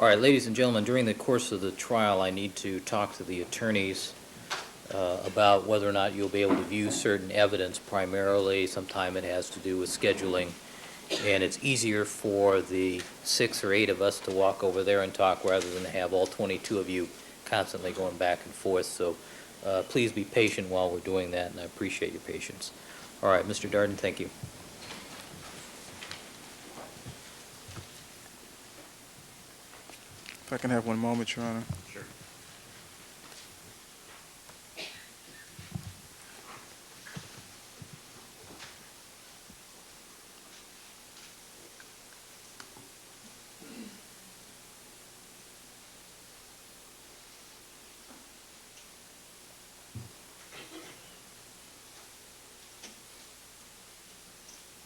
All right, ladies and gentlemen, during the course of the trial, I need to talk to the attorneys about whether or not you'll be able to view certain evidence. Primarily, sometime it has to do with scheduling, and it's easier for the 6 or 8 of us to walk over there and talk rather than have all 22 of you constantly going back and forth. So please be patient while we're doing that, and I appreciate your patience. All right, Mr. Darden, thank you. If I can have one moment, Your Honor. Sure.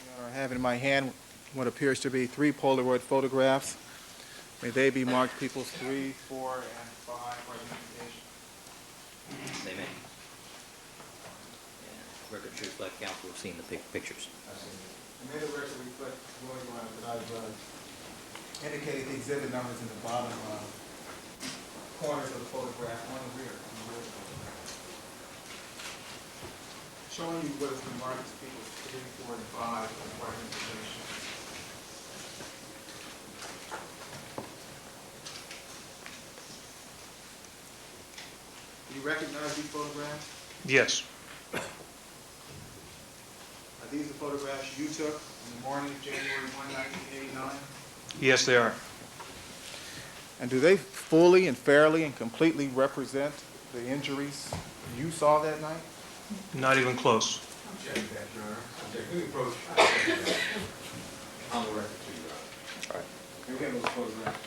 Your Honor, I have in my hand what appears to be 3 Polaroid photographs. May they be marked Peoples 3, 4, and 5 for identification. They may. Record shows like counsel have seen the pictures. And may the record reflect, Your Honor, that I've indicated the exhibit numbers in the bottom corners of the photograph on the rear. Showing you what has been marked as Peoples 3, 4, and 5 for identification. Do you recognize these photographs? Yes. Are these the photographs you took in the morning of January 1, 1989? Yes, they are. And do they fully and fairly and completely represent the injuries you saw that night? Not even close. Object that, Your Honor. Object. We approach. On the record to you, Your Honor. All right. Can we get those photographs?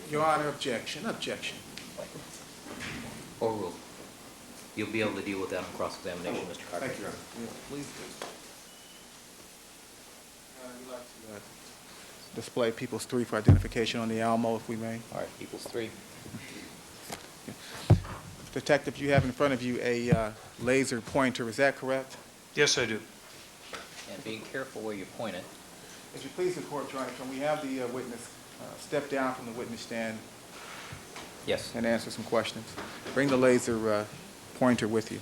Your Honor, objection, objection. Or you'll be able to deal with that on cross-examination, Mr. Cochran. Thank you, Your Honor. Yeah, please do. We'd like to display Peoples 3 for identification on the Alamo, if we may. All right, Peoples 3. Detective, you have in front of you a laser pointer, is that correct? Yes, I do. And being careful where you point it. As you please the court, Your Honor, can we have the witness step down from the witness stand Yes. and answer some questions? Bring the laser pointer with you.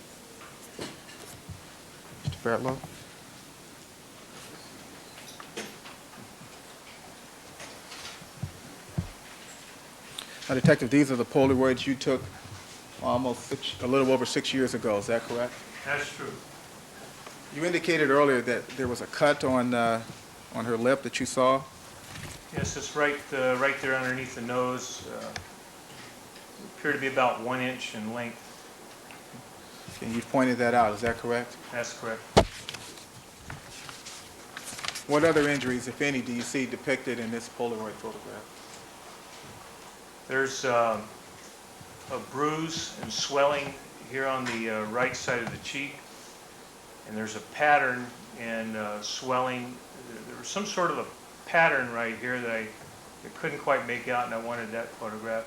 Mr. Fairtlow? Now, Detective, these are the Polaroids you took almost a little over 6 years ago, is that correct? That's true. You indicated earlier that there was a cut on her lip that you saw. Yes, it's right there underneath the nose. Appear to be about 1 inch in length. And you pointed that out, is that correct? That's correct. What other injuries, if any, do you see depicted in this Polaroid photograph? There's a bruise and swelling here on the right side of the cheek, and there's a pattern and swelling. There was some sort of a pattern right here that I couldn't quite make out, and I wanted that photograph.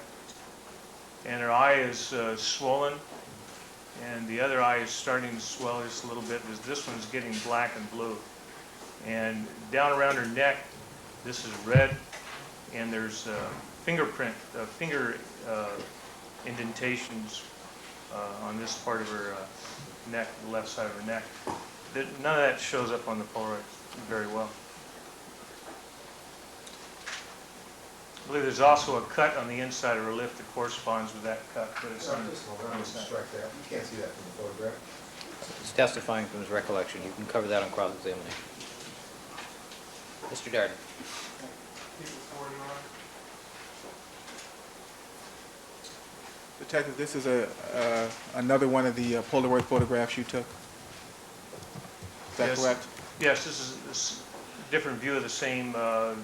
And her eye is swollen, and the other eye is starting to swell just a little bit. This one's getting black and blue. And down around her neck, this is red, and there's a fingerprint, a finger indentations on this part of her neck, the left side of her neck. None of that shows up on the Polaroid very well. I believe there's also a cut on the inside of her lip that corresponds with that cut, but it's on the side. Strike that. You can't see that from the photograph. He's testifying from his recollection. You can cover that on cross-examination. Mr. Darden. Detective, this is another one of the Polaroid photographs you took. Is that Yes. correct? Yes, this is a different view of the same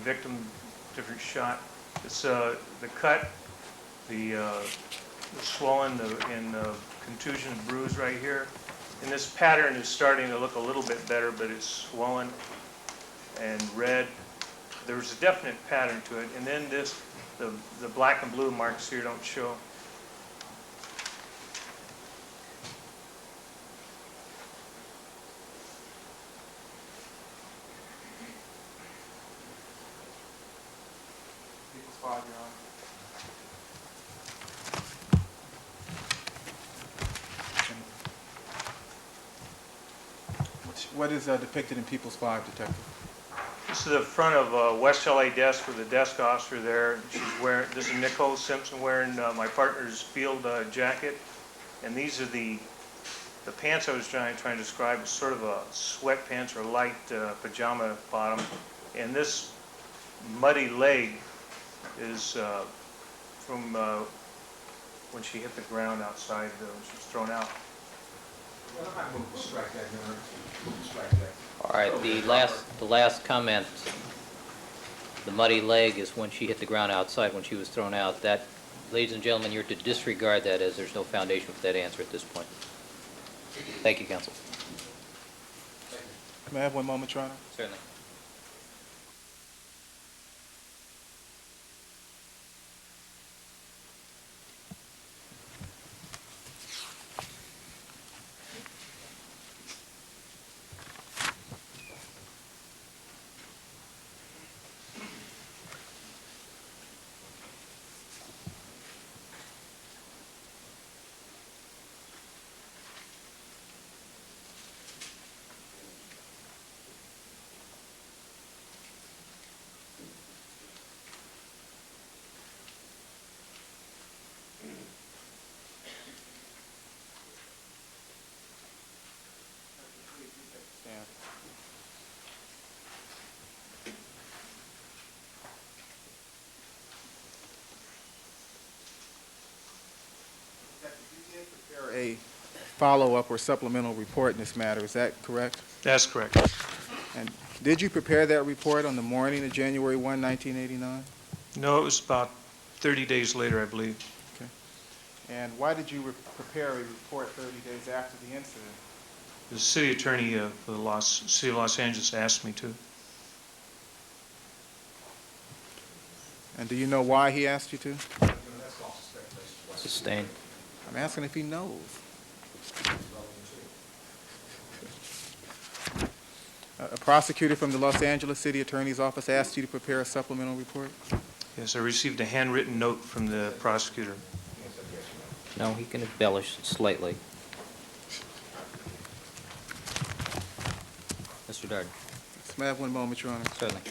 victim, different shot. It's the cut, the swollen, and contusion and bruise right here. And this pattern is starting to look a little bit better, but it's swollen and red. There's a definite pattern to it. And then the black and blue marks here don't show. What is depicted in People's 5, Detective? This is the front of a West LA desk with a desk officer there. She's wearing, this is Nicole Simpson wearing my partner's field jacket. And these are the pants I was trying to describe as sort of a sweatpants or light pajama bottom. And this muddy leg is from when she hit the ground outside when she was thrown out. Strike that, Governor. Strike that. All right, the last comment, the muddy leg is when she hit the ground outside when she was thrown out. That, ladies and gentlemen, you're to disregard that as there's no foundation for that answer at this point. Thank you, counsel. May I have one moment, Your Honor? Certainly. A follow-up or supplemental report in this matter, is that correct? That's correct. And did you prepare that report on the morning of January 1, 1989? No, it was about 30 days later, I believe. Okay. And why did you prepare a report 30 days after the incident? The city attorney for the city of Los Angeles asked me to. And do you know why he asked you to? Sustained. I'm asking if he knows. A prosecutor from the Los Angeles City Attorney's Office asked you to prepare a supplemental report? Yes, I received a handwritten note from the prosecutor. No, he can embellish slightly. Mr. Darden. May I have one moment, Your Honor? Certainly.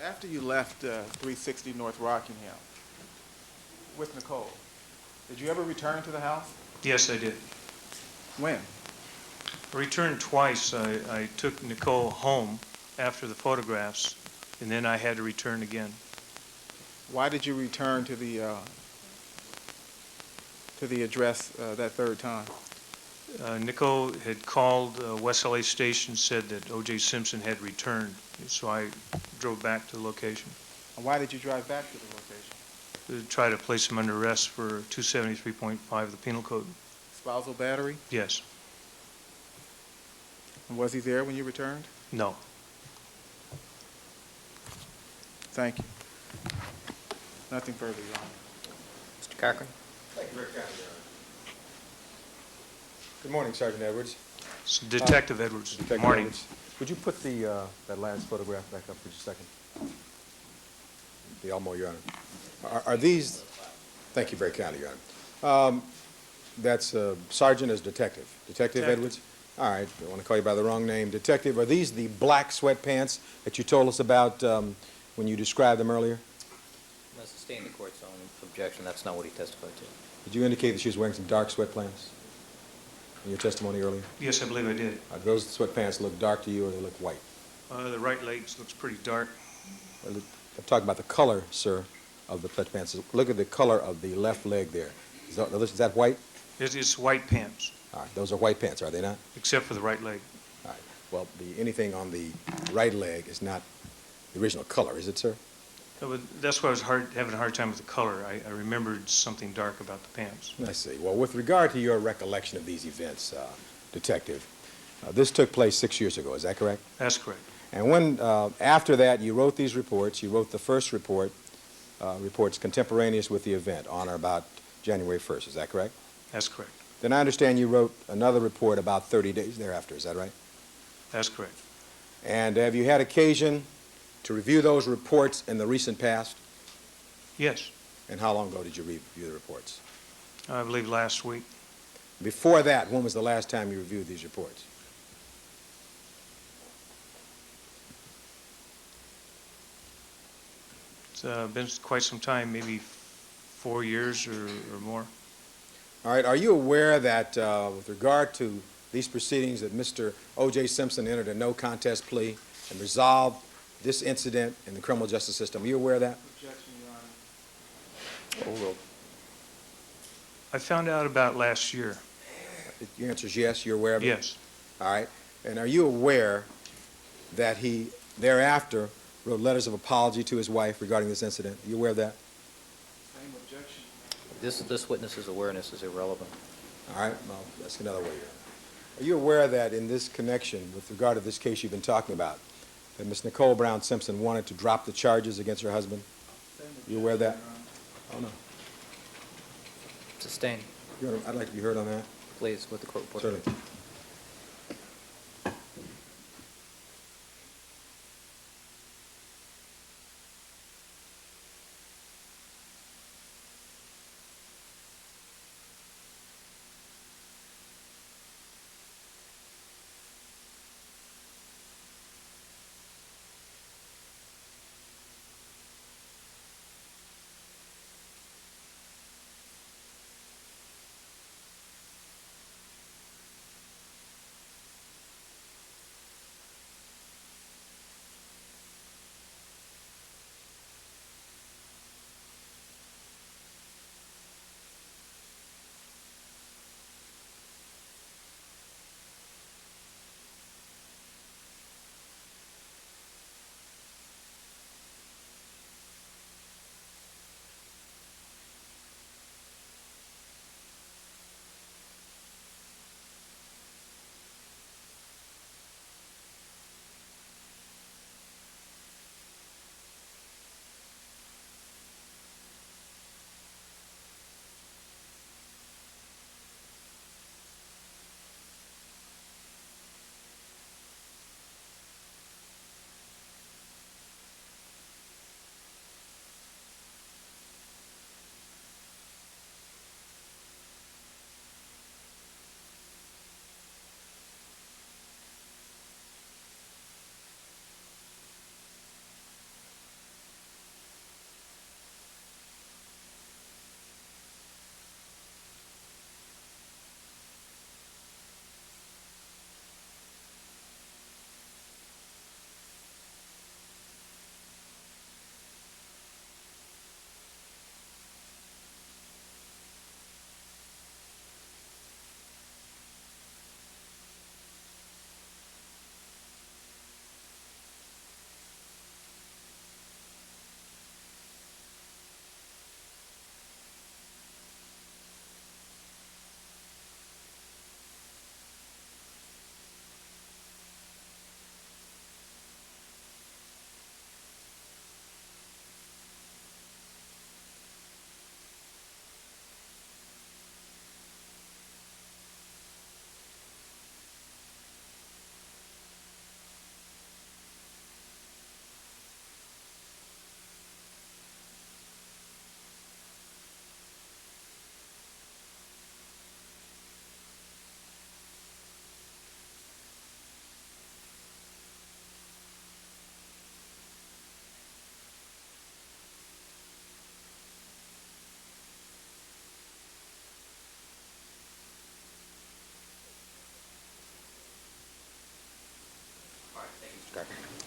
After you left 360 North Rockingham with Nicole, did you ever return to the house? Yes, I did. When? I returned twice. I took Nicole home after the photographs, and then I had to return again. Why did you return to the address that third time? Nicole had called West LA Station, said that O.J. Simpson had returned, so I drove back to the location And why did you drive back to the location? to try to place him under arrest for 273.5 of the Penal Code. Spousal battery? Yes. And was he there when you returned? No. Thank you. Nothing further, Your Honor. Mr. Cochran? Thank you, Rick County, Your Honor. Good morning, Sergeant Edwards. It's Detective Edwards. Detective Morning. Edwards. Would you put that last photograph back up for just a second? The Elmo, Your Honor. Are these, thank you very kindly, Your Honor. That's Sergeant as Detective. Detective Edwards? All right, I want to call you by the wrong name. Detective, are these the black sweatpants that you told us about when you described them earlier? Let's sustain the court's own objection. That's not what he testified to. Did you indicate that she was wearing some dark sweatpants in your testimony earlier? Yes, I believe I did. Those sweatpants look dark to you or they look white? The right leg looks pretty dark. Well, I'm talking about the color, sir, of the sweatpants. Look at the color of the left leg there. Is that white? It's white pants, All right, those are white pants, are they not? except for the right leg. All right. Well, anything on the right leg is not the original color, is it, sir? But that's why I was having a hard time with the color. I remembered something dark about the pants. I see. Well, with regard to your recollection of these events, Detective, this took place 6 years ago, is that correct? That's correct. And when, after that, you wrote these reports, you wrote the first report, reports contemporaneous with the event on or about January 1st, is that correct? That's correct. Then I understand you wrote another report about 30 days thereafter, is that right? That's correct. And have you had occasion to review those reports in the recent past? Yes, And how long ago did you review the reports? I believe last week. Before that, when was the last time you reviewed these reports? It's been quite some time, maybe 4 years or more. All right, are you aware that with regard to these proceedings that Mr. O.J. Simpson entered a no contest plea and resolved this incident in the criminal justice system? Are you aware of that? Objection, Your Honor. Overruled. I found out about it last year. Your answer is yes, you're aware of it? Yes. All right. And are you aware that he thereafter wrote letters of apology to his wife regarding this incident? Are you aware of that? Same objection. This witness's awareness is irrelevant. All right, well, that's another way. Are you aware that in this connection, with regard to this case you've been talking about, that Ms. Nicole Brown Simpson wanted to drop the charges against her husband? Same You aware of that? Your Honor. Oh, no. Sustain, I'd like to be heard on that. please, with the court reporter. Certainly.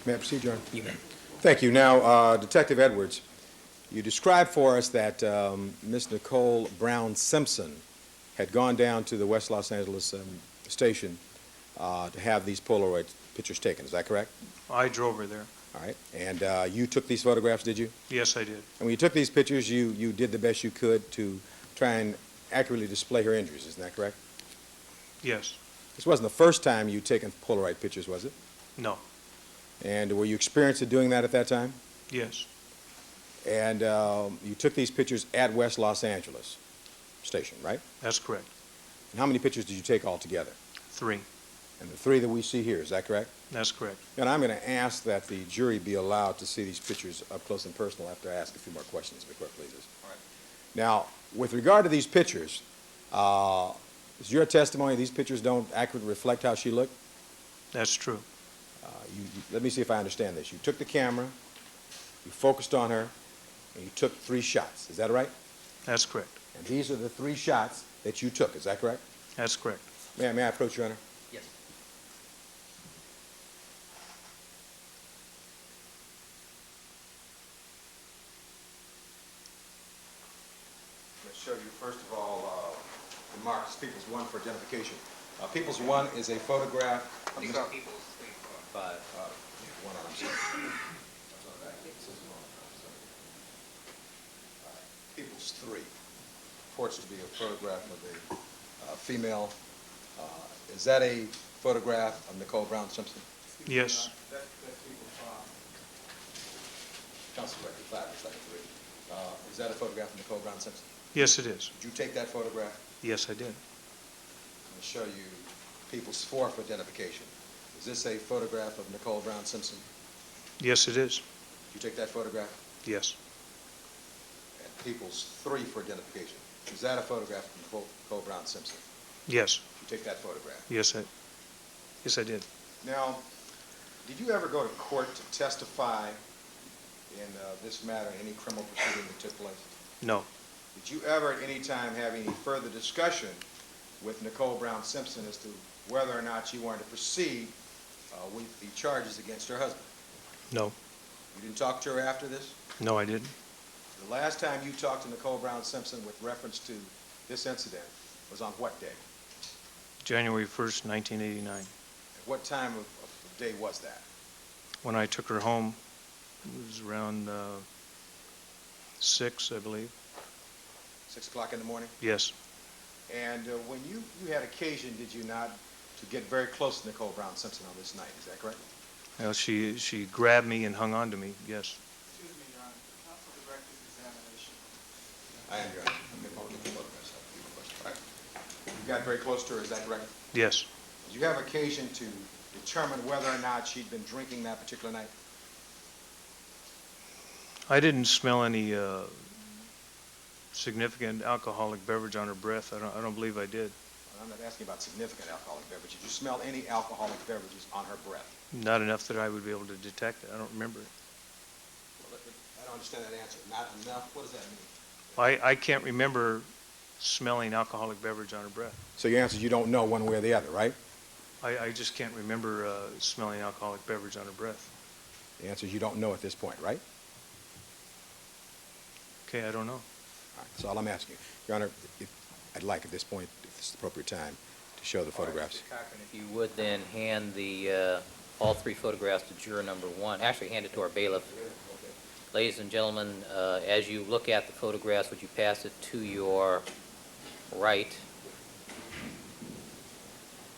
May I proceed, Your Honor? You may. Thank you. Now, Detective Edwards, you described for us that Miss Nicole Brown Simpson had gone down to the West Los Angeles station to have these Polaroid pictures taken. Is that correct? I drove her there. All right. And you took these photographs, did you? Yes, I did. And when you took these pictures, you did the best you could to try and accurately display her injuries. Isn't that correct? Yes. This wasn't the first time you'd taken Polaroid pictures, was it? No. And were you experienced at doing that at that time? Yes. And you took these pictures at West Los Angeles station, right? That's correct. And how many pictures did you take altogether? 3. And the 3 that we see here, is that correct? That's correct. And I'm going to ask that the jury be allowed to see these pictures up close and personal after I ask a few more questions, if the clerk pleases. All right. Now, with regard to these pictures, is your testimony these pictures don't accurately reflect how she looked? That's true. Let me see if I understand this. You took the camera, you focused on her, and you took 3 shots. Is that right? That's correct. And these are the 3 shots that you took. Is that correct? That's correct. May I approach, Your Honor? Yes. I'm going to show you, first of all, the marks, Peoples 1 for identification. Peoples 1 is a photograph of These Mr. are Peoples 3, 4, 5. One arm, sorry. Peoples 3 purports to be a photograph of a female. Is that a photograph of Nicole Brown Simpson? Yes. That's people five. Counsel Record 5, it's like 3. Is that a photograph of Nicole Brown Simpson? Yes, it is. Did you take that photograph? Yes, I did. I'm going to show you Peoples 4 for identification. Is this a photograph of Nicole Brown Simpson? Yes, it is. Did you take that photograph? Yes. And Peoples 3 for identification. Is that a photograph of Nicole Brown Simpson? Yes. Did you take that photograph? Yes, I did. Now, did you ever go to court to testify in this matter, in any criminal proceeding that took place? No. Did you ever at any time have any further discussion with Nicole Brown Simpson as to whether or not she wanted to proceed with the charges against her husband? No. You didn't talk to her after this? No, I didn't. The last time you talked to Nicole Brown Simpson with reference to this incident was on what day? January 1st, 1989. At what time of day was that? When I took her home, it was around 6, I believe. 6 o'clock in the morning? Yes. And when you had occasion, did you not, to get very close to Nicole Brown Simpson on this night? Is that correct? Well, she grabbed me and hung on to me, yes. Excuse me, Your Honor. The counsel directed examination. I am, Your Honor. I'm going to get the photographs up. All right. You got very close to her, is that correct? Yes. Did you have occasion to determine whether or not she'd been drinking that particular night? I didn't smell any significant alcoholic beverage on her breath. I don't believe I did. I'm not asking about significant alcoholic beverages. Did you smell any alcoholic beverages on her breath? Not enough that I would be able to detect it. I don't remember it. Well, I don't understand that answer. Not enough? What does that mean? I can't remember smelling alcoholic beverage on her breath. So your answer is you don't know one way or the other, right? I just can't remember smelling alcoholic beverage on her breath. The answer is you don't know at this point, right? Okay, I don't know. All right, that's all I'm asking. Your Honor, I'd like at this point, if this is the appropriate time, to show the photographs. Mr. Cochran, if you would then hand the, all 3 photographs to juror number 1. Actually, hand it to our bailiff. Ladies and gentlemen, as you look at the photographs, would you pass it to your right?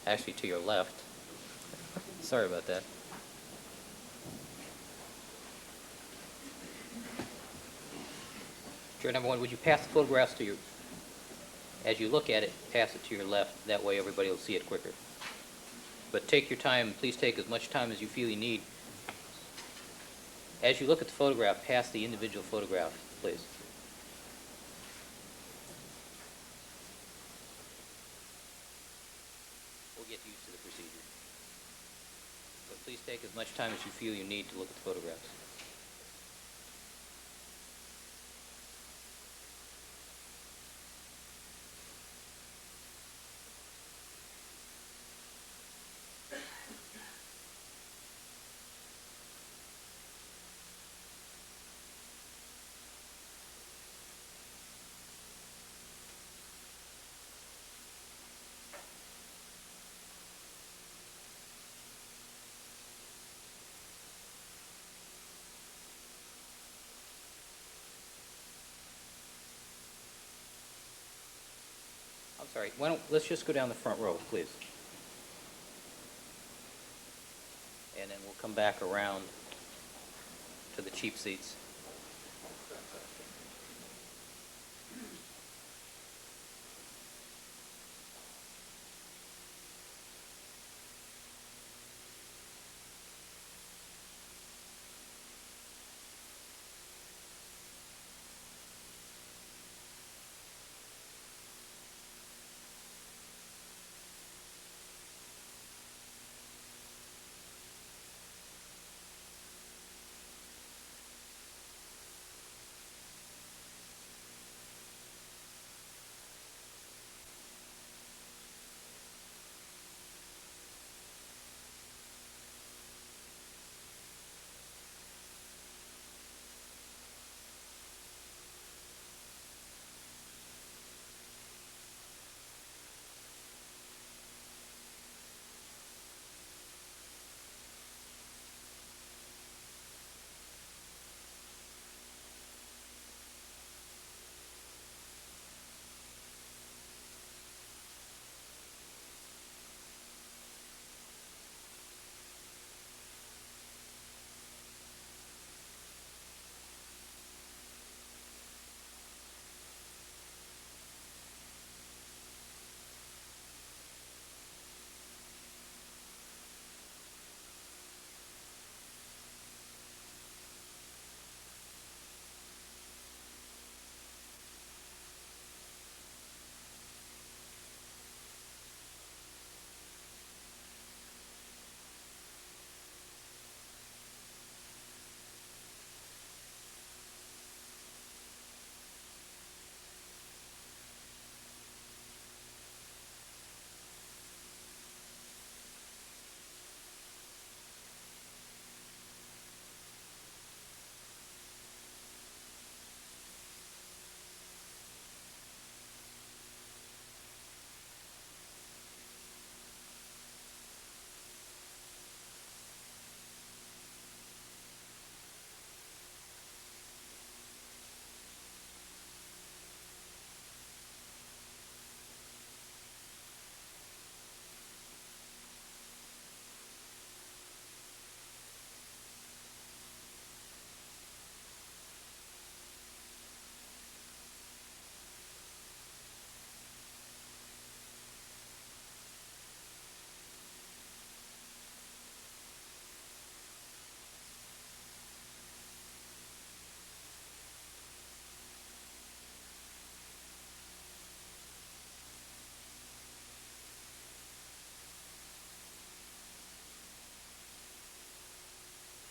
Actually, to your left. Sorry about that. Juror number 1, would you pass the photographs to your, as you look at it, pass it to your left. That way everybody will see it quicker. But take your time. Please take as much time as you feel you need. As you look at the photograph, pass the individual photograph, please. We'll get used to the procedure. But please take as much time as you feel you need to look at the photographs. Sorry, why don't, let's just go down the front row, please. And then we'll come back around to the cheap seats.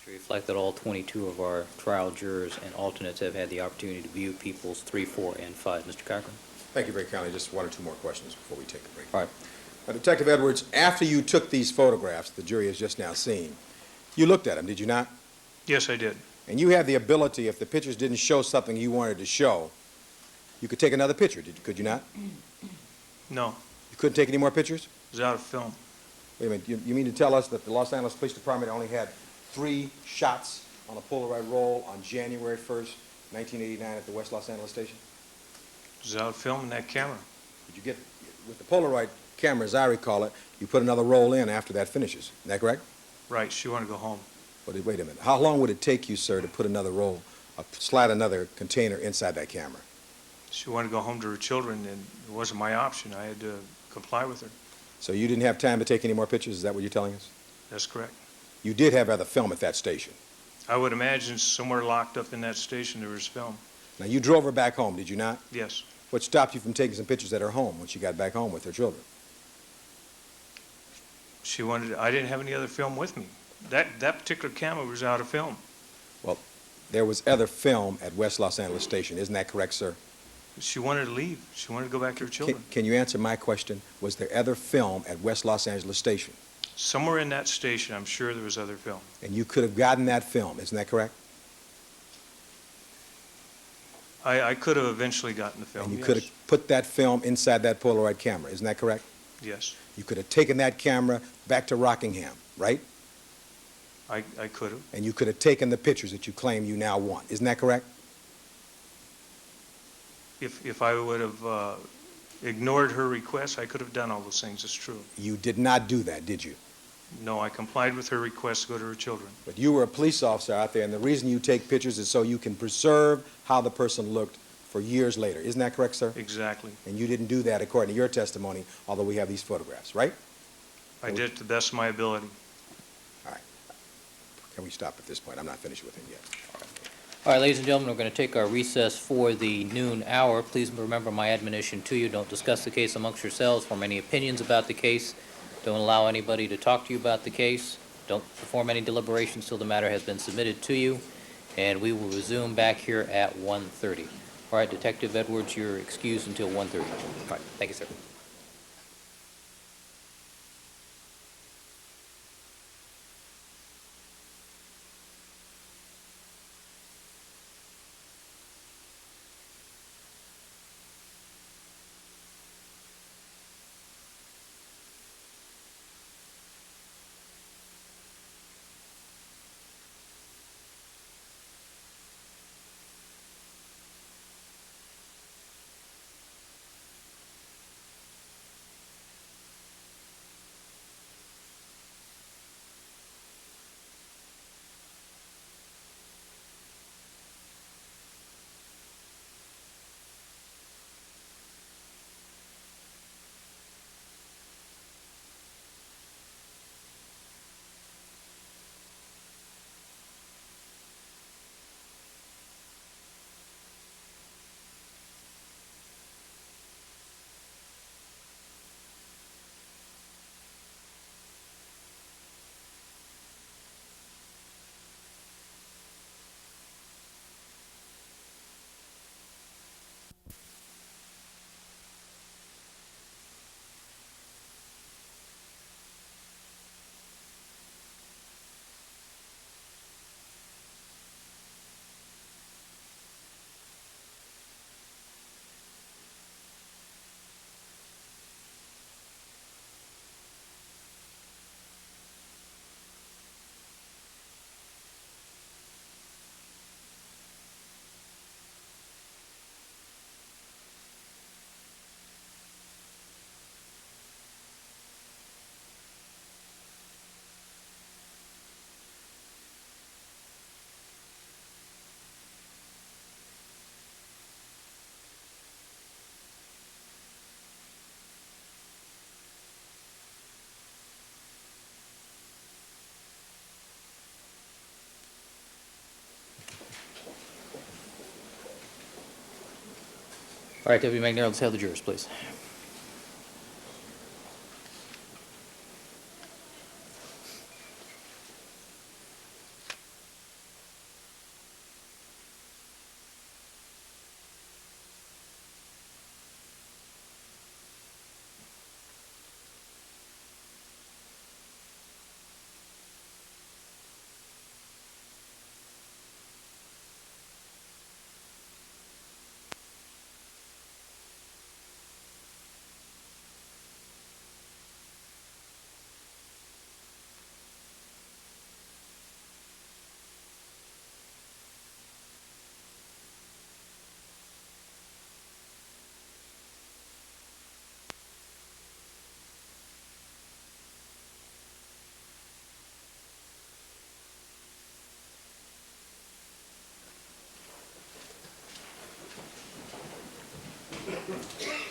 To reflect that all 22 of our trial jurors and alternates have had the opportunity to view Peoples 3, 4, and 5. Mr. Cochran? Thank you, Brake County. Just one or two more questions before we take a break. All right. Detective Edwards, after you took these photographs the jury has just now seen, you looked at them, did you not? Yes, I did. And you had the ability, if the pictures didn't show something you wanted to show, you could take another picture, could you not? No, You couldn't take any more pictures? it was out of film. Wait a minute, you mean to tell us that the Los Angeles Police Department only had 3 shots on a Polaroid roll on January 1st, 1989 at the West Los Angeles station? It was out of film in that camera. Did you get, with the Polaroid camera, as I recall it, you put another roll in after that finishes, isn't that correct? Right, she wanted to go home. Wait a minute, how long would it take you, sir, to put another roll, slide another container inside that camera? She wanted to go home to her children, and it wasn't my option. I had to comply with her. So you didn't have time to take any more pictures, is that what you're telling us? That's correct. You did have other film at that station. I would imagine somewhere locked up in that station there was film. Now, you drove her back home, did you not? Yes. What stopped you from taking some pictures at her home when she got back home with her children? She wanted, I didn't have any other film with me. That particular camera was out of film. Well, there was other film at West Los Angeles Station, isn't that correct, sir? She wanted to leave. She wanted to go back to her children. Can you answer my question? Was there other film at West Los Angeles Station? Somewhere in that station, I'm sure there was other film. And you could have gotten that film, isn't that correct? I could have eventually gotten the film, And you yes. could have put that film inside that Polaroid camera, isn't that correct? Yes, You could have taken that camera back to Rockingham, right? I could have. And you could have taken the pictures that you claim you now want, isn't that correct? If I would have ignored her request. I could have done all those things, it's true. You did not do that, did you? No, I complied with her request to go to her children. But you were a police officer out there, and the reason you take pictures is so you can preserve how the person looked for years later. Isn't that correct, sir? Exactly. And you didn't do that according to your testimony, although we have these photographs, right? I did it to the best of my ability. All right. Can we stop at this point? I'm not finished with him yet. All right, ladies and gentlemen, we're going to take our recess for the noon hour. Please remember my admonition to you. Don't discuss the case amongst yourselves, form any opinions about the case. Don't allow anybody to talk to you about the case. Don't perform any deliberations till the matter has been submitted to you. And we will resume back here at 1:30. All right, Detective Edwards, you're excused until 1:30. All right, thank you, sir. All right, Deputy McNair, let's have the jurors, please.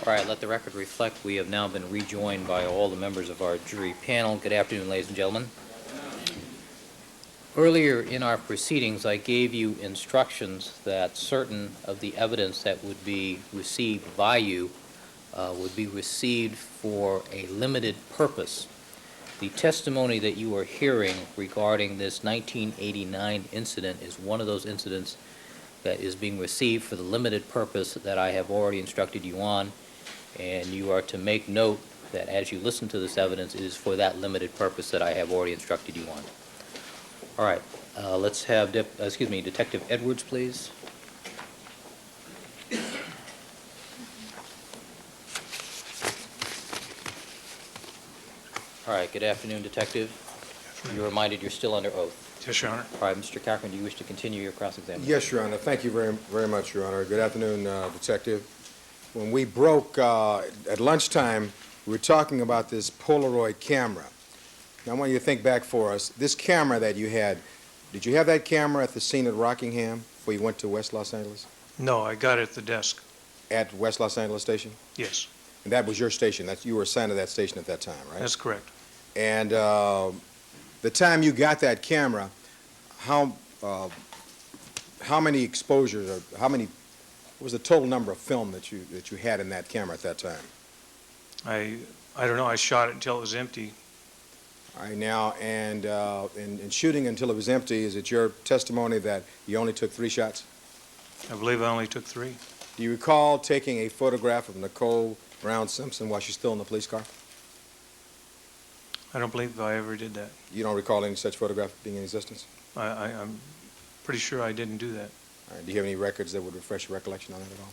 All right, let the record reflect we have now been rejoined by all the members of our jury panel. Good afternoon, ladies and gentlemen. Earlier in our proceedings, I gave you instructions that certain of the evidence that would be received by you would be received for a limited purpose. The testimony that you are hearing regarding this 1989 incident is one of those incidents that is being received for the limited purpose that I have already instructed you on, and you are to make note that as you listen to this evidence, it is for that limited purpose that I have already instructed you on. All right, let's have Detective Edwards, please. All right, good afternoon, Detective. You're reminded you're still under oath. Yes, Your Honor. All right, Mr. Cochran, do you wish to continue your cross-examination? Yes, Your Honor. Thank you very much, Your Honor. Good afternoon, Detective. when we broke at lunchtime, we were talking about this Polaroid camera. Now, I want you to think back for us. This camera that you had, did you have that camera at the scene at Rockingham before you went to West Los Angeles? No, I got it at the desk. At West Los Angeles Station? Yes, And that was your station? You were assigned to that station at that time, right? that's correct. And the time you got that camera, how many exposures, or what was the total number of film that you had in that camera at that time? I don't know, I shot it until it was empty. All right, now, and in shooting until it was empty, is it your testimony that you only took 3 shots? I believe I only took 3. Do you recall taking a photograph of Nicole Brown Simpson while she's still in the police car? I don't believe I ever did that. You don't recall any such photograph being in existence? I'm pretty sure I didn't do that. All right, do you have any records that would refresh your recollection on that at all?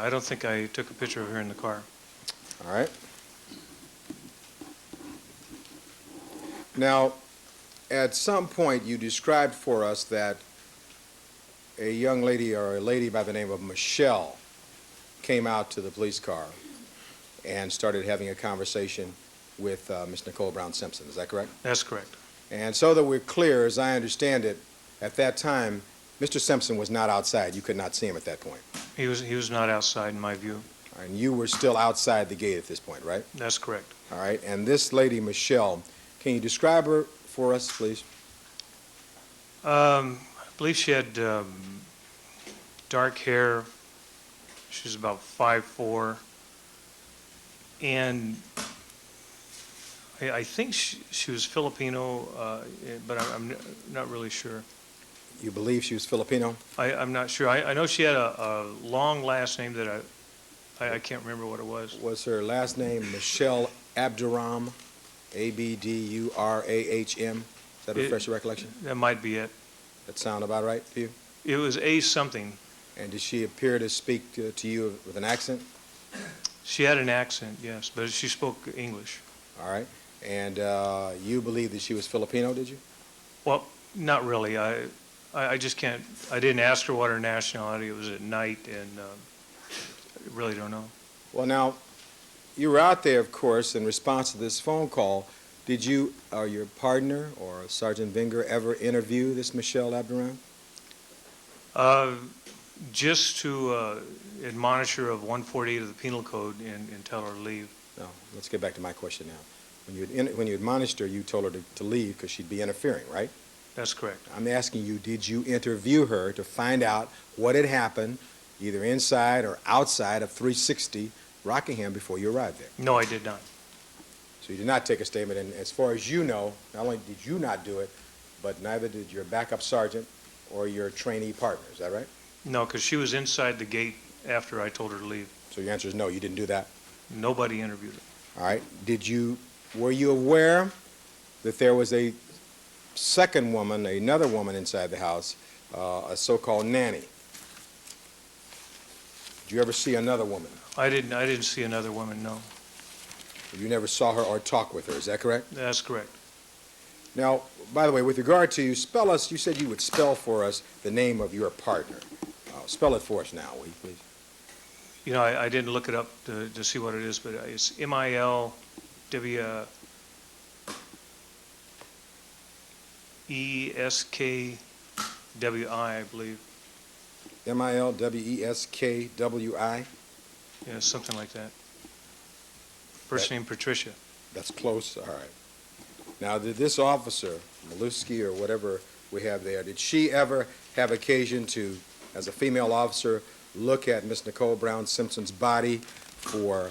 I don't think I took a picture of her in the car. All right. Now, at some point, you described for us that a young lady or a lady by the name of Michelle came out to the police car and started having a conversation with Miss Nicole Brown Simpson. Is that correct? That's correct. And so that we're clear, as I understand it, at that time, Mr. Simpson was not outside. You could not see him at that point. He was not outside in my view. And you were still outside the gate at this point, right? That's correct. All right. And this lady, Michelle, can you describe her for us, please? I believe she had dark hair. She was about 5'4", and I think she was Filipino, but I'm not really sure. You believe she was Filipino? I'm not sure. I know she had a long last name that I can't remember what it was. Was her last name Michelle Abdurrahman, Abdurahim? Is that refresh your recollection? That might be it. That sound about right to you? It was a something. And did she appear to speak to you with an accent? She had an accent, yes, but she spoke English. All right. And you believe that she was Filipino, did you? Well, not really. I just can't. I didn't ask her what her nationality. It was at night, and I really don't know. Well, now, you were out there, of course, in response to this phone call. Did you or your partner or Sergeant Vinger ever interview this Michelle Abdurahman? Just to admonish her of 148 of the Penal Code and tell her to leave. No. Let's get back to my question now. When you admonished her, you told her to leave because she'd be interfering, right? That's correct. I'm asking you, did you interview her to find out what had happened, either inside or outside of 360 Rockingham before you arrived there? No, I did not. So you did not take a statement, and as far as you know, not only did you not do it, but neither did your backup sergeant or your trainee partner. Is that right? No, because she was inside the gate after I told her to leave. So your answer is no, you didn't do that? Nobody interviewed her. All right. Were you aware that there was a second woman, another woman inside the house, a so-called nanny? Did you ever see another woman? I didn't see another woman, no. You never saw her or talk with her, is that correct? That's correct. Now, by the way, with regard to you said you would spell for us the name of your partner. Spell it for us now, will you please? You know, I didn't look it up to see what it is, but it's Milweskwi, I believe. Milweskwi? Yeah, something like that. First name Patricia. That's close, all right. Now, did this officer, Milweskwi or whatever we have there, did she ever have occasion to, as a female officer, look at Miss Nicole Brown Simpson's body for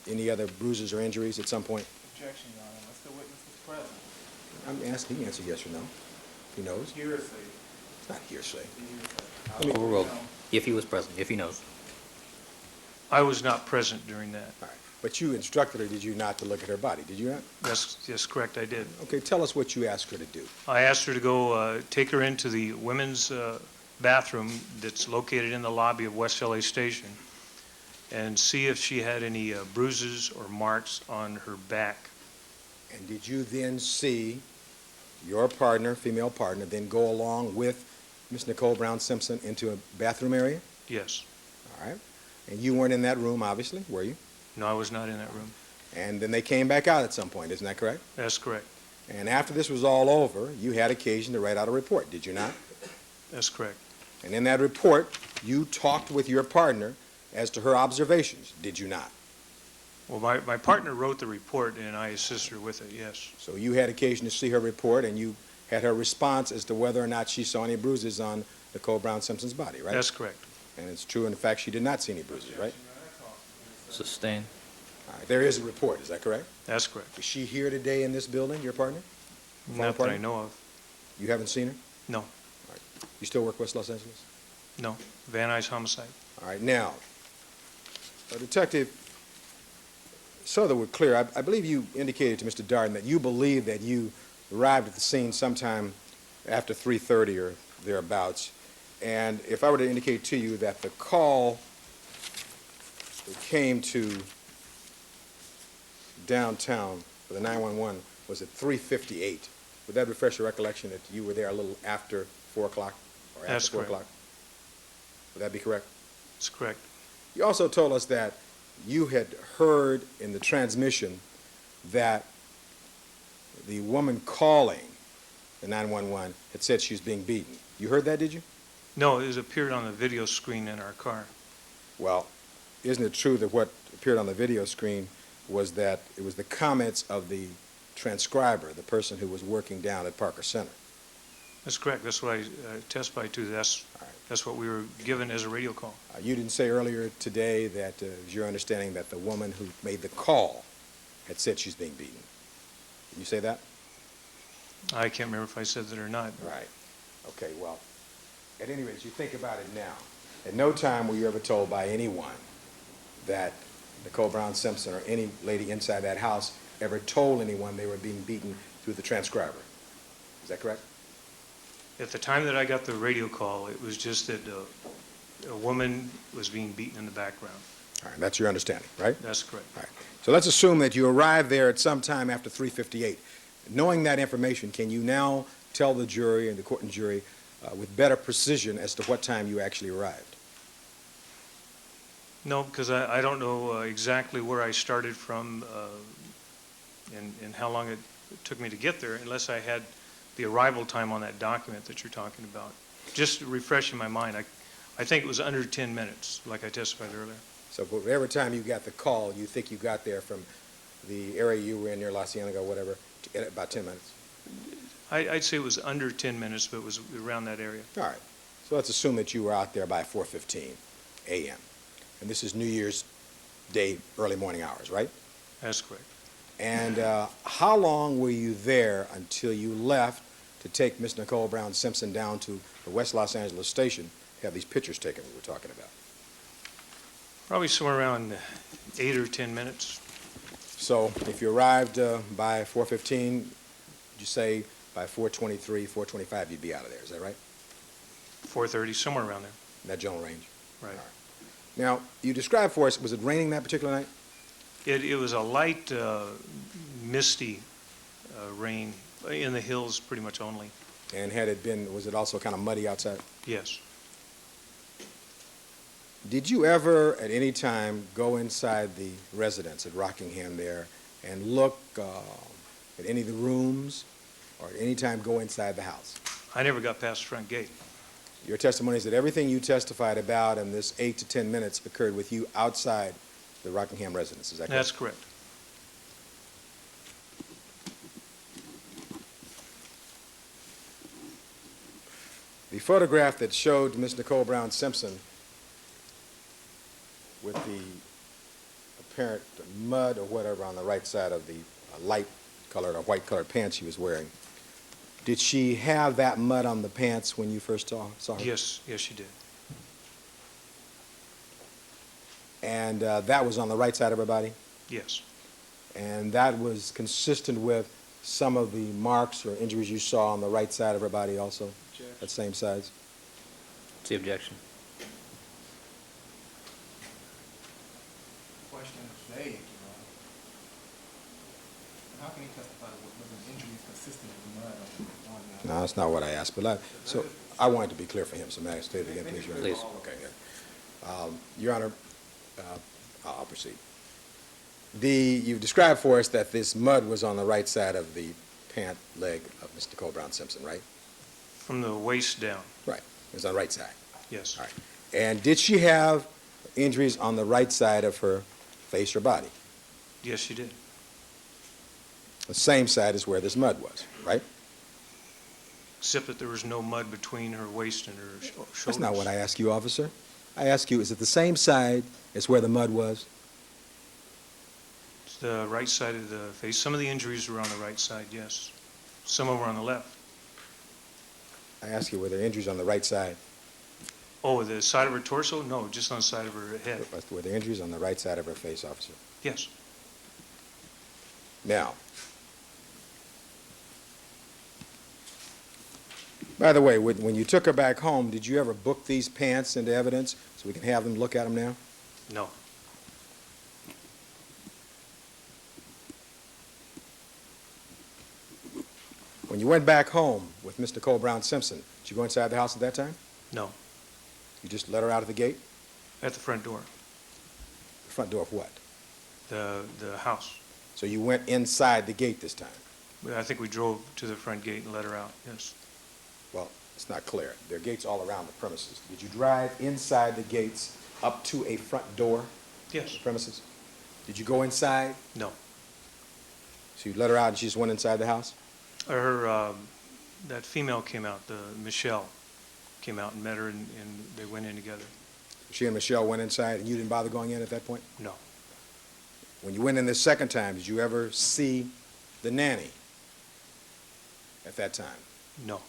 any other bruises or injuries at some point? Objection, Your Honor, unless the witness is present. I'm asking, he can answer yes or no. He knows? Hearsay. It's not hearsay. Hearsay. Overruled. If he was present, if he knows. I was not present during that. All right. But you instructed her, did you not, to look at her body? Did you not? That's correct, I did. Okay, tell us what you asked her to do. I asked her to go take her into the women's bathroom that's located in the lobby of West LA Station and see if she had any bruises or marks on her back. And did you then see your partner, female partner, then go along with Miss Nicole Brown Simpson into a bathroom area? Yes. All right. And you weren't in that room, obviously, were you? No, I was not in that room. And then they came back out at some point, isn't that correct? That's correct. And after this was all over, you had occasion to write out a report, did you not? That's correct. And in that report, you talked with your partner as to her observations, did you not? Well, my partner wrote the report, and I assisted her with it, yes. So you had occasion to see her report, and you had her response as to whether or not she saw any bruises on Nicole Brown Simpson's body, right? That's correct. And it's true, in fact, she did not see any bruises, right? Sustain. All right, there is a report, is that correct? That's correct. Is she here today in this building, your partner? Not that I know of. You haven't seen her? No. You still work West Los Angeles? No. Van Nuys homicide. All right, now, Detective, so that we're clear, I believe you indicated to Mr. Darden that you believe that you arrived at the scene sometime after 3:30 or thereabouts. And if I were to indicate to you that the call that came to downtown for the 911 was at 3:58, would that refresh your recollection that you were there a little after 4 o'clock or after That's 4 correct. o'clock? Would that be correct? That's correct. You also told us that you had heard in the transmission that the woman calling the 911 had said she was being beaten. You heard that, did you? No, it appeared on the video screen in our car. Well, isn't it true that what appeared on the video screen was that it was the comments of the transcriber, the person who was working down at Parker Center? That's correct. That's what I testified to. All right. That's what we were given as a radio call. You didn't say earlier today that it was your understanding that the woman who made the call had said she's being beaten. Did you say that? I can't remember if I said that or not. Right. Okay, well, at any rate, as you think about it now, at no time were you ever told by anyone that Nicole Brown Simpson or any lady inside that house ever told anyone they were being beaten through the transcriber. Is that correct? At the time that I got the radio call, it was just that a woman was being beaten in the background. All right, that's your understanding, right? That's correct. All right. So let's assume that you arrived there at some time after 3:58. Knowing that information, can you now tell the jury and the court and jury with better precision as to what time you actually arrived? No, because I don't know exactly where I started from and how long it took me to get there unless I had the arrival time on that document that you're talking about. Just refreshing my mind, I think it was under 10 minutes, like I testified earlier. So whatever time you got the call, you think you got there from the area you were in near La Cienega or whatever, in about 10 minutes? I'd say it was under 10 minutes, but it was around that area. All right. So let's assume that you were out there by 4:15 a.m. And this is New Year's Day, early morning hours, right? That's correct. And how long were you there until you left to take Miss Nicole Brown Simpson down to the West Los Angeles station to have these pictures taken we were talking about? Probably somewhere around 8 or 10 minutes. So if you arrived by 4:15, you say by 4:23, 4:25 you'd be out of there, is that right? 4:30, somewhere around there. In that general range? Right. All right. Now, you described for us, was it raining that particular night? It was a light, misty rain in the hills pretty much only. And had it been, was it also kind of muddy outside? Yes. Did you ever at any time go inside the residence at Rockingham there and look at any of the rooms or at any time go inside the house? I never got past the front gate. Your testimony is that everything you testified about in this 8 to 10 minutes occurred with you outside the Rockingham residence, is that correct? That's correct. The photograph that showed Miss Nicole Brown Simpson with the apparent mud or whatever on the right side of the light colored or white colored pants she was wearing, did she have that mud on the pants when you first saw her? Yes, she did. And that was on the right side of her body? Yes. And that was consistent with some of the marks or injuries you saw on the right side of her body also? That same size? What's the objection? Question is vague, How can he testify that was injuries consistent with mud on the... No, that's not what I asked, but so I wanted to be clear for him, so may I state it again, please? Your Honor? Please. Okay, yeah. Your Honor, I'll proceed. You've described for us that this mud was on the right side of the pant leg of Ms. Nicole Brown Simpson, right? From the waist down, Right. It was on the right side. yes. All right. And did she have injuries on the right side of her face or body? Yes, she did. The same side as where this mud was, right? Except that there was no mud between her waist and her shoulders. That's not what I asked you, officer. I asked you, is it the same side as where the mud was? It's the right side of the face. Some of the injuries were on the right side, yes. Some of them were on the left. I asked you, were there injuries on the right side? Oh, the side of her torso? No, just on the side of her head. Were there injuries on the right side of her face, officer? Yes. Now, by the way, when you took her back home, did you ever book these pants into evidence so we can have them look at them now? No. When you went back home with Miss Nicole Brown Simpson, did you go inside the house at that time? No. You just let her out of the gate? At the front door. The front door of what? The house. So you went inside the gate this time? I think we drove to the front gate and let her out, yes. Well, it's not clear. There are gates all around the premises. Did you drive inside the gates up to a front door of Yes. the premises? Did you go inside? No. So you let her out and she just went inside the house? That female came out, Michelle, came out and met her, and they went in together. She and Michelle went inside and you didn't bother going in at that point? No. When you went in this second time, did you ever see the nanny at that time? No.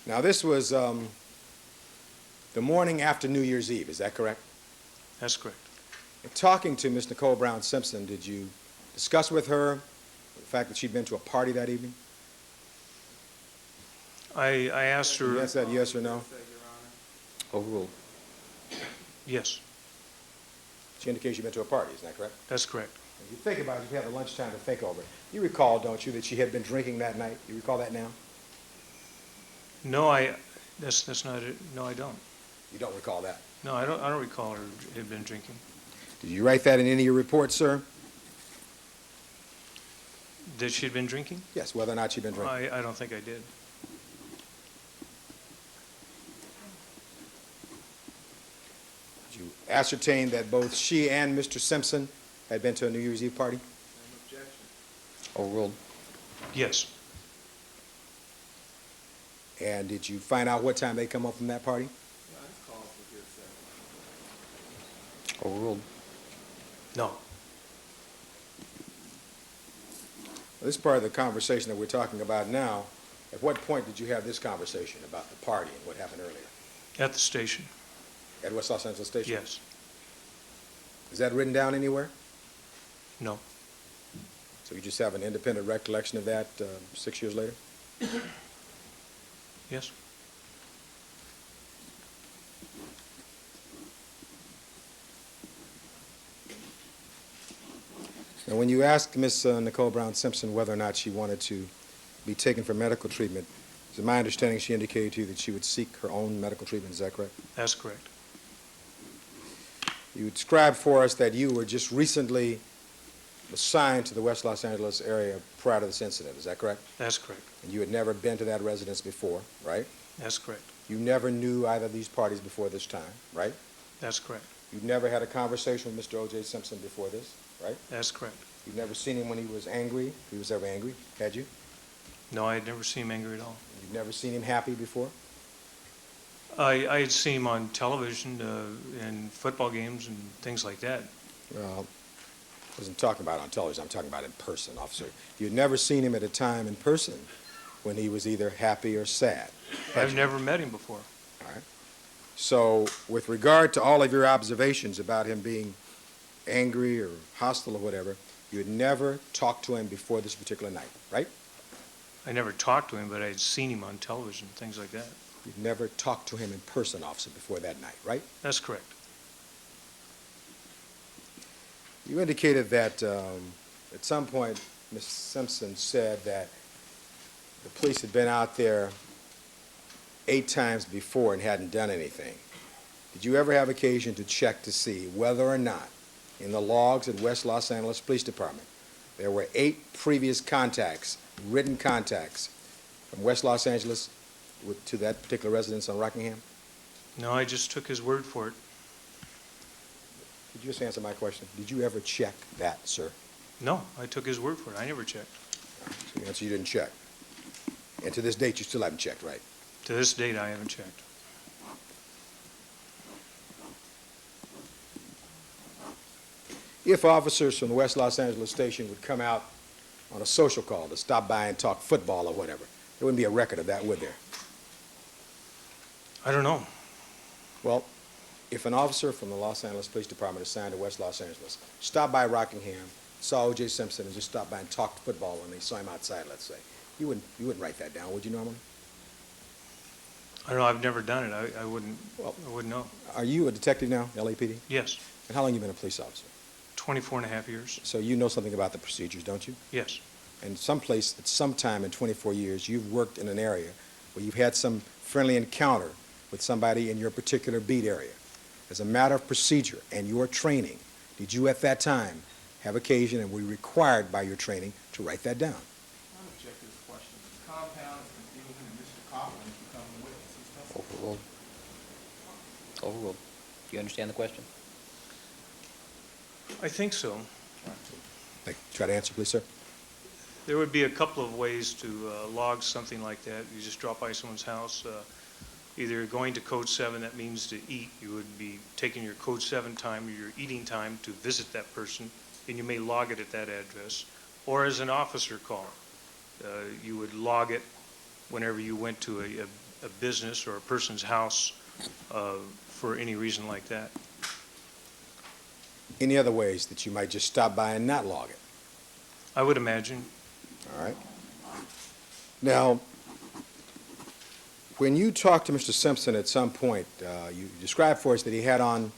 Now, this was the morning after New Year's Eve, is that correct? That's correct. In talking to Miss Nicole Brown Simpson, did you discuss with her the fact that she'd been to a party that evening? I asked her. You answer that yes or no? Overruled. Yes, She indicated she'd been to a party, isn't that correct? that's correct. If you think about it, if you have the lunchtime to think over it, you recall, don't you, that she had been drinking that night? You recall that now? No, that's not it. No, I don't. You don't recall that? No, I don't recall her had been drinking. Did you write that in any of your reports, sir? That she had been drinking? Yes, whether or not she'd been drinking. I don't think I did. Did you ascertain that both she and Mr. Simpson had been to a New Year's Eve party? Overruled. Yes. And did you find out what time they come up from that party? Overruled. No. This part of the conversation that we're talking about now, at what point did you have this conversation about the party and what happened earlier? At the station? At West Los Angeles Station? Yes. Is that written down anywhere? No. So you just have an independent recollection of that 6 years later? Yes. And when you asked Miss Nicole Brown Simpson whether or not she wanted to be taken for medical treatment, is it my understanding she indicated to you that she would seek her own medical treatment, is that correct? That's correct. You described for us that you were just recently assigned to the West Los Angeles area prior to this incident, is that correct? That's correct. And you had never been to that residence before, right? That's correct. You never knew either of these parties before this time, right? That's correct. You've never had a conversation with Mr. O.J. Simpson before this, right? That's correct. You've never seen him when he was angry, if he was ever angry, had you? No, I had never seen him angry at all. You've never seen him happy before? I had seen him on television in football games and things like that. Well, I wasn't talking about on television, I'm talking about in person, officer. You'd never seen him at a time in person when he was either happy or sad. had I've you? never met him before. All right. So with regard to all of your observations about him being angry or hostile or whatever, you had never talked to him before this particular night, right? I never talked to him, but I had seen him on television, things like that. You've never talked to him in person, officer, before that night, right? That's correct. You indicated that at some point, Ms. Simpson said that the police had been out there 8 times before and hadn't done anything. Did you ever have occasion to check to see whether or not in the logs at West Los Angeles Police Department there were 8 previous contacts, written contacts from West Los Angeles to that particular residence on Rockingham? No, I just took his word for it. Could you just answer my question? Did you ever check that, sir? No, I took his word for it. I never checked. So the answer, you didn't check. And to this date, you still haven't checked, right? To this date, I haven't checked. If officers from the West Los Angeles station would come out on a social call to stop by and talk football or whatever, there wouldn't be a record of that, would there? I don't know. Well, if an officer from the Los Angeles Police Department assigned to West Los Angeles stopped by Rockingham, saw O.J. Simpson, and just stopped by and talked football when they saw him outside, let's say, you wouldn't write that down, would you normally? I don't know. I've never done it. I wouldn't. Well- I wouldn't know. Are you a detective now, LAPD? Yes, And how long have you been a police officer? 24 and a half years. So you know something about the procedures, don't you? Yes, And someplace at some time in 24 years, you've worked in an area where you've had some friendly encounter with somebody in your particular beat area. As a matter of procedure and your training, did you at that time have occasion and were required by your training to write that down? I object to this question. The compound is confusing, and Mr. Cochran is becoming a witness. He's testifying. Overruled. Overruled. Do you understand the question? I think so. Try to answer, please, sir. There would be a couple of ways to log something like that. You just drop by someone's house, either going to Code 7, that means to eat. You would be taking your Code 7 time or your eating time to visit that person, and you may log it at that address. Or as an officer call, you would log it whenever you went to a business or a person's house for any reason like that. Any other ways that you might just stop by and not log it? I would imagine. All right. Now, when you talked to Mr. Simpson at some point, you described for us that he had on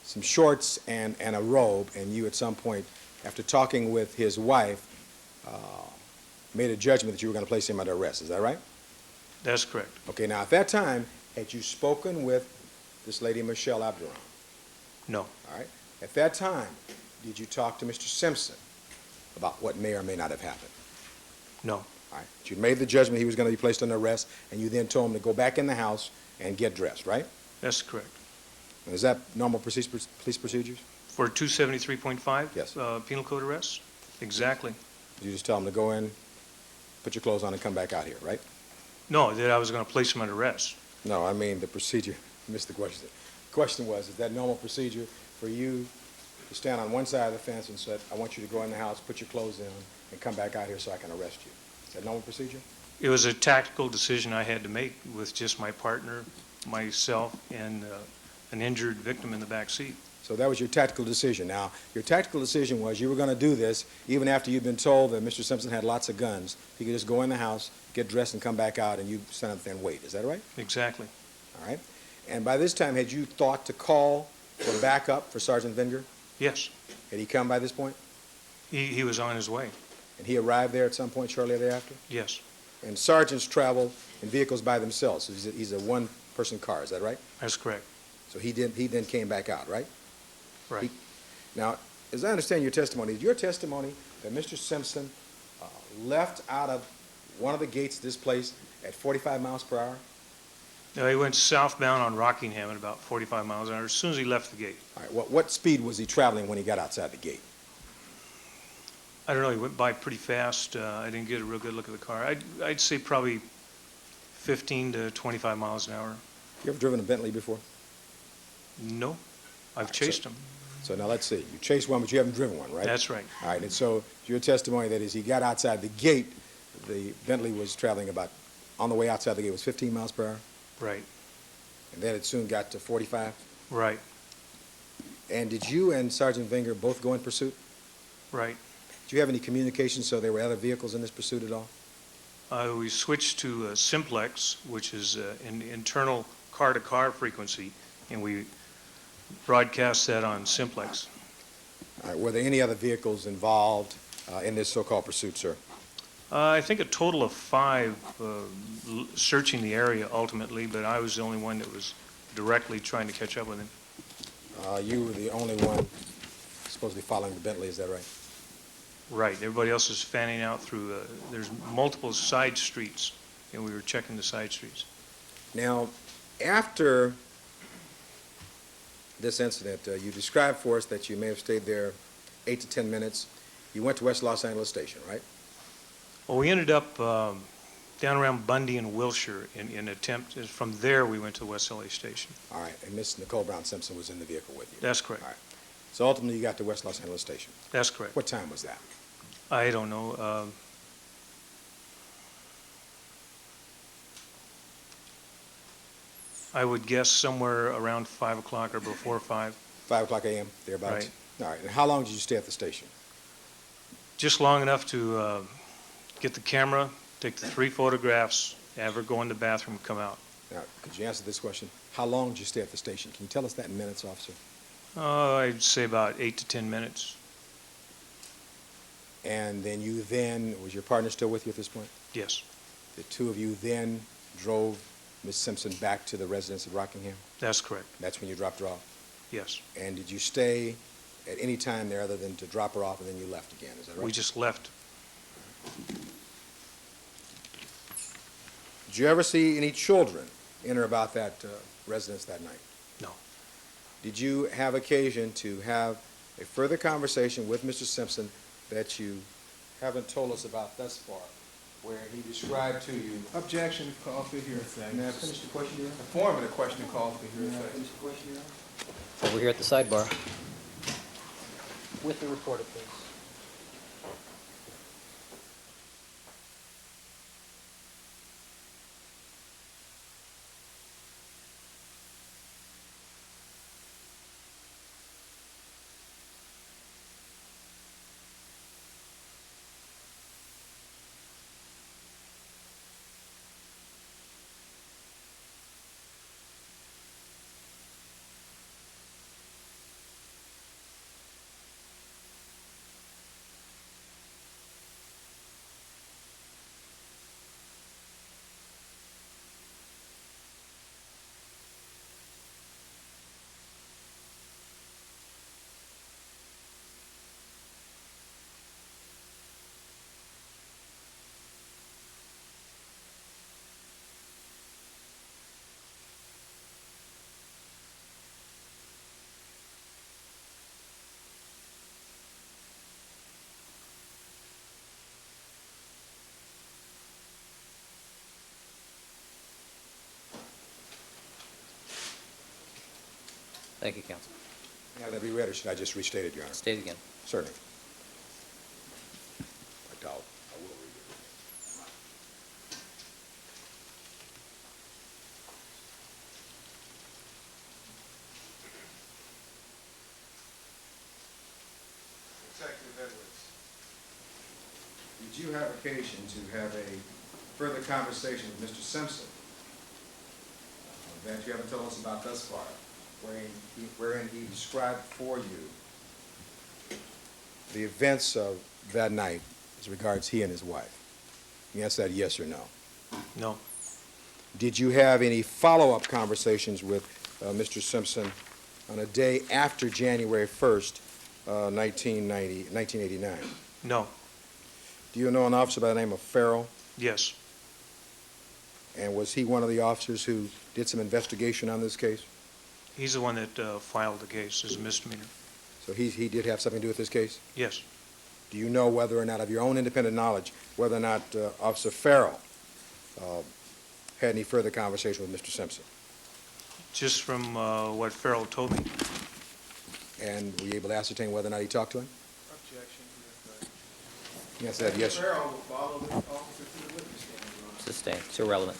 some shorts and a robe, and you at some point, after talking with his wife, made a judgment that you were going to place him under arrest. Is that right? That's correct. Okay, now at that time, had you spoken with this lady, Michelle Abduran? No. All right. At that time, did you talk to Mr. Simpson about what may or may not have happened? No. All right. But you made the judgment he was going to be placed under arrest, and you then told him to go back in the house and get dressed, right? That's correct. And is that normal police procedures? For 273.5? Yes. Penal code arrest? Exactly. You just tell him to go in, put your clothes on, and come back out here, right? No, that I was going to place him under arrest. No, I mean the procedure. You missed the question. The question was, is that normal procedure for you to stand on one side of the fence and say, I want you to go in the house, put your clothes in, and come back out here so I can arrest you? Is that normal procedure? It was a tactical decision I had to make with just my partner, myself, and an injured victim in the back seat. So that was your tactical decision. Now, your tactical decision was you were going to do this even after you'd been told that Mr. Simpson had lots of guns. He could just go in the house, get dressed, and come back out, and you stand up there and wait. Is that right? Exactly. All right. And by this time, had you thought to call for backup for Sergeant Vinger? Yes. Had he come by this point? He was on his way. And he arrived there at some point shortly thereafter? Yes. And sergeants travel in vehicles by themselves. So he's a one-person car. Is that right? That's correct. So he then came back out, right? Right. Now, as I understand your testimony, is your testimony that Mr. Simpson left out of one of the gates of this place at 45 miles per hour? No, he went southbound on Rockingham at about 45 miles an hour as soon as he left the gate. All right. What speed was he traveling when he got outside the gate? I don't know, he went by pretty fast. I didn't get a real good look at the car. I'd say probably 15 to 25 miles an hour. You ever driven a Bentley before? No, I've chased him. So now let's see. You chased one, but you haven't driven one, right? That's right. All right. And so your testimony that as he got outside the gate, the Bentley was traveling about, on the way outside the gate, was 15 miles per hour? Right. And then it soon got to 45? Right. And did you and Sergeant Vinger both go in pursuit? Right. Did you have any communication so there were other vehicles in this pursuit at all? We switched to Simplex, which is an internal car-to-car frequency, and we broadcast that on Simplex. All right. Were there any other vehicles involved in this so-called pursuit, sir? I think a total of 5 searching the area ultimately, but I was the only one that was directly trying to catch up with him. You were the only one supposedly following the Bentley, is that right? Right. Everybody else is fanning out through, there's multiple side streets, and we were checking the side streets. Now, after this incident, you described for us that you may have stayed there 8 to 10 minutes. You went to West Los Angeles Station, right? Well, we ended up down around Bundy and Wilshire in attempt, from there we went to the West LA station. All right, and Miss Nicole Brown Simpson was in the vehicle with you. That's correct. All right. So ultimately, you got to West Los Angeles Station. That's correct. What time was that? I don't know. I would guess somewhere around 5 o'clock or before 5. 5 o'clock a.m., thereabouts? Right. All right, and how long did you stay at the station? Just long enough to get the camera, take the 3 photographs, have her go in the bathroom, come out. Now, could you answer this question? How long did you stay at the station? Can you tell us that in minutes, officer? I'd say about 8 to 10 minutes. And then was your partner still with you at this point? Yes, The two of you then drove Miss Simpson back to the residence of Rockingham? that's correct. That's when you dropped her off? Yes. And did you stay at any time there other than to drop her off and then you left again, is that right? We just left. Did you ever see any children in or about that residence that night? No. Did you have occasion to have a further conversation with Mr. Simpson that you haven't told us about thus far, where he described to you? Objection, call for hearsay. May I finish the question, Your Honor? The form of the question calls for May I hearsay. finish the question, Your Honor? Over here at the sidebar. With the reporter, please. Thank you, counsel. Now that be read, or should I just restate it, Your Honor? State again. Certainly. I doubt I will read it. Detective Edwards, did you have occasion to have a further conversation with Mr. Simpson that you haven't told us about thus far, wherein he described for you the events of that night as regards he and his wife? You answer that yes or no. No. Did you have any follow-up conversations with Mr. Simpson on a day after January 1st, 1989? No. Do you know an officer by the name of Farrell? Yes. And was he one of the officers who did some investigation on this case? He's the one that filed the case as a misdemeanor. So he did have something to do with this case? Yes. Do you know whether or not, of your own independent knowledge, whether or not Officer Farrell had any further conversation with Mr. Simpson? Just from what Farrell told me. And were you able to ascertain whether or not he talked to him? Objection, hearsay. You answer that yes. Farrell will follow the officer to the witness stand, Your Honor. Sustained. It's irrelevant.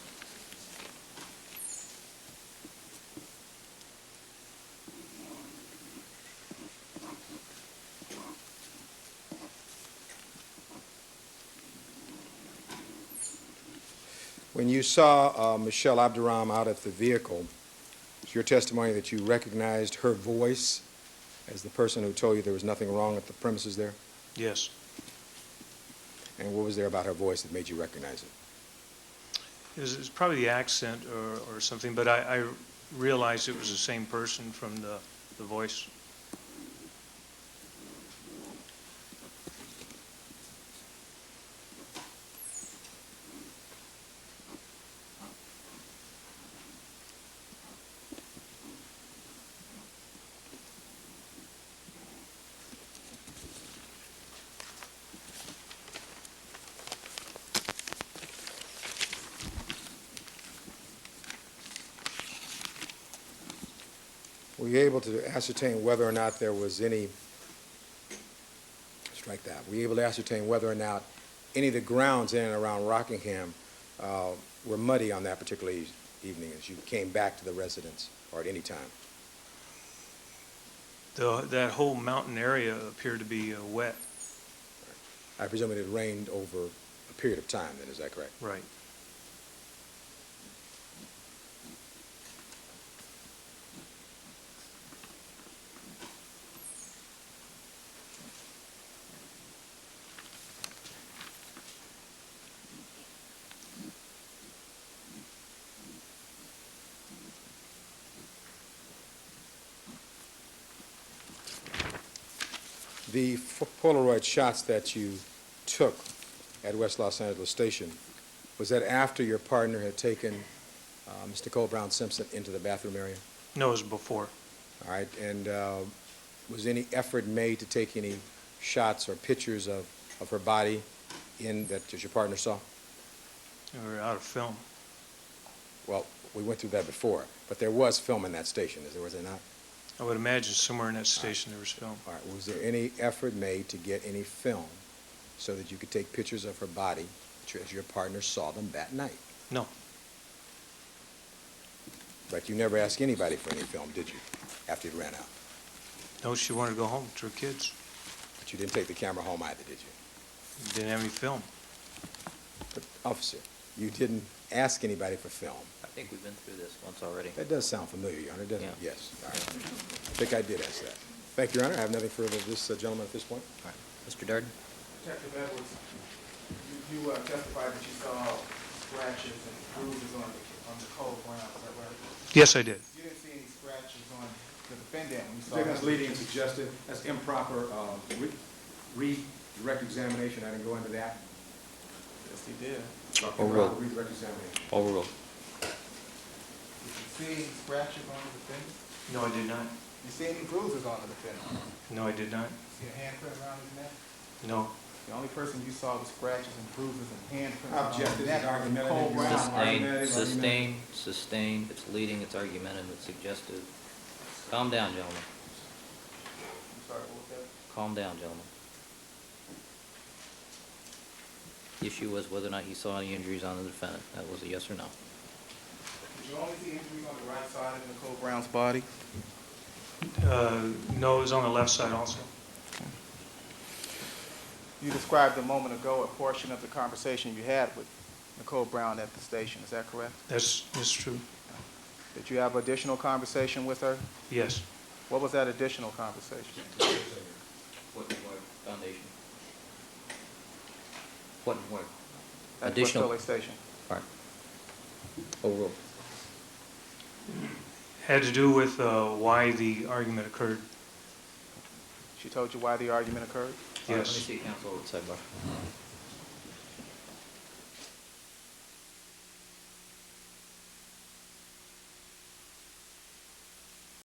When you saw Michelle Abduram out at the vehicle, it's your testimony that you recognized her voice as the person who told you there was nothing wrong at the premises there? Yes. And what was there about her voice that made you recognize it? It's probably the accent or something, but I realized it was the same person from the voice. Were you able to ascertain whether or not there was any, strike that, were you able to ascertain whether or not any of the grounds in and around Rockingham were muddy on that particular evening as you came back to the residence or at any time? That whole mountain area appeared to be wet. I presume it had rained over a period of time then, is that correct? Right. The Polaroid shots that you took at West Los Angeles Station, was that after your partner had taken Mr. Cole Brown Simpson into the bathroom area? No, it was before. All right, and was any effort made to take any shots or pictures of her body that your partner saw? We were out of film. Well, we went through that before, but there was film in that station, was there not? I would imagine somewhere in that station there was film. All right, was there any effort made to get any film so that you could take pictures of her body as your partner saw them that night? No. But you never asked anybody for any film, did you, after it ran out? No, she wanted to go home to her kids. But you didn't take the camera home either, did you? Didn't have any film. But, officer, you didn't ask anybody for film. I think we've been through this once already. That does sound familiar, Your Honor, doesn't it? Yeah. Yes. All right. I think I did ask that. Thank you, Your Honor. I have nothing further of this gentleman at this point. All right. Mr. Darden? Detective Edwards, you testified that you saw scratches and bruises on Nicole Brown, is that right? Yes, I did. You didn't see any scratches on the defendant when you I saw think that's him? leading and suggestive. That's improper redirect examination. I didn't go into that. Yes, he did. Overruled. Redirect examination. Overruled. Did you see any scratches on the defendant? No, I did not. You see any bruises on the defendant? No, I did not. See a handprint around his neck? No. The only person you saw with scratches and bruises and handprints I on object his to neck this was argument. Nicole Brown. Sustain. It's leading, it's argumentative, it's suggestive. Calm down, gentlemen. I'm sorry, what was that? Calm down, gentlemen. The issue was whether or not you saw any injuries on the defendant. That was a yes or no. Did you only see injuries on the right side of Nicole Brown's body? No, it was on the left side also. You described a moment ago a portion of the conversation you had with Nicole Brown at the station, is that correct? That's true. Did you have additional conversation with her? Yes. What was that additional conversation? What and where? Foundation. What and where? At West Additional. Philly Station. All right. Overruled. Had to do with why the argument occurred. She told you why the argument occurred? All right, let me Yes. see counsel at the sidebar.